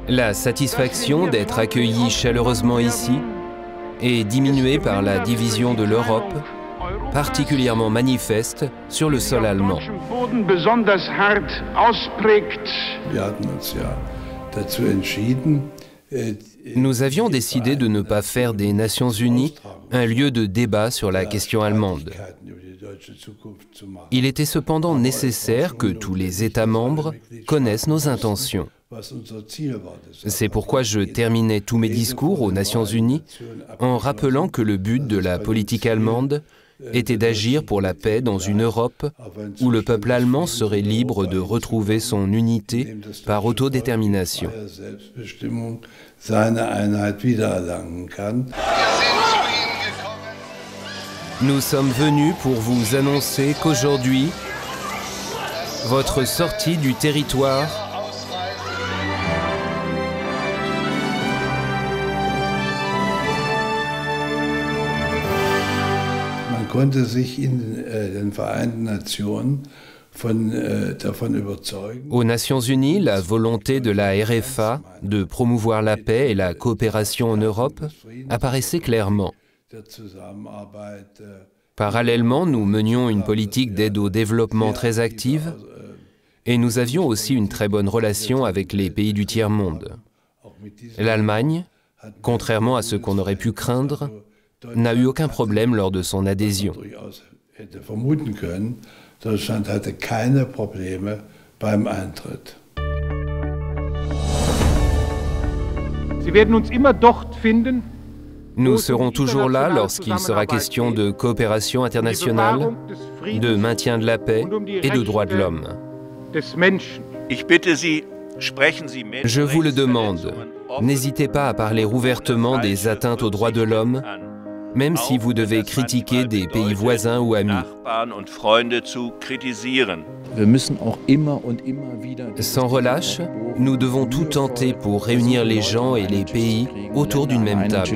La satisfaction d'être accueillis chaleureusement ici est diminuée par la division de l'Europe, particulièrement manifeste sur le sol allemand. Nous avions décidé de ne pas faire des Nations Unies un lieu de débat sur la question allemande. Il était cependant nécessaire que tous les États membres connaissent nos intentions. C'est pourquoi je terminais tous mes discours aux Nations Unies en rappelant que le but de la politique allemande était d'agir pour la paix dans une Europe où le peuple allemand serait libre de retrouver son unité par autodétermination. Nous sommes venus pour vous annoncer qu'aujourd'hui, votre sortie du territoire Aux Nations Unies, la volonté de la RFA de promouvoir la paix et la coopération en Europe apparaissait clairement. Parallèlement, nous menions une politique d'aide au développement très active et nous avions aussi une très bonne relation avec les pays du tiers-monde. L'Allemagne, contrairement à ce qu'on aurait pu craindre, n'a eu aucun problème lors de son adhésion. Nous serons toujours là lorsqu'il sera question de coopération internationale, de maintien de la paix et de droits de l'homme. Je vous le demande, n'hésitez pas à parler ouvertement des atteintes aux droits de l'homme, même si vous devez critiquer des pays voisins ou amis. Sans relâche, nous devons tout tenter pour réunir les gens et les pays autour d'une même table.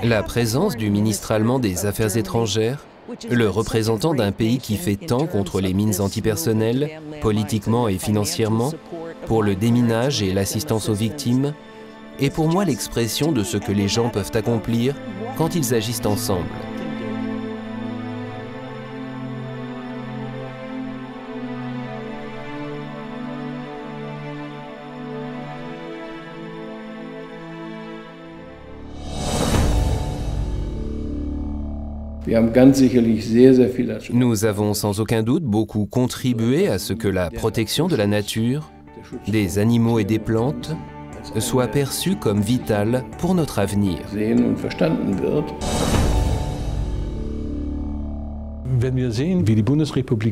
La présence du ministre allemand des Affaires étrangères, le représentant d'un pays qui fait tant contre les mines antipersonnelles, politiquement et financièrement, pour le déminage et l'assistance aux victimes, est pour moi l'expression de ce que les gens peuvent accomplir quand ils agissent ensemble. Nous avons sans aucun doute beaucoup contribué à ce que la protection de la nature, des animaux et des plantes soit perçue comme vitale pour notre avenir.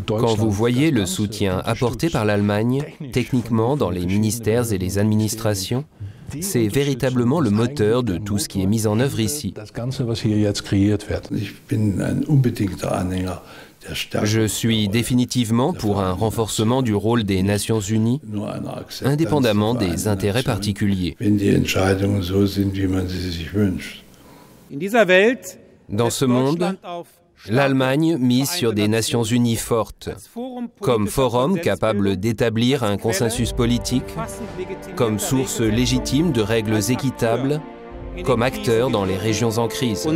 Quand vous voyez le soutien apporté par l'Allemagne, techniquement dans les ministères et les administrations, c'est véritablement le moteur de tout ce qui est mis en œuvre ici. Je suis définitivement pour un renforcement du rôle des Nations Unies, indépendamment des intérêts particuliers. Dans ce monde, l'Allemagne mise sur des Nations Unies fortes, comme forum capable d'établir un consensus politique, comme source légitime de règles équitables, comme acteur dans les régions en crise.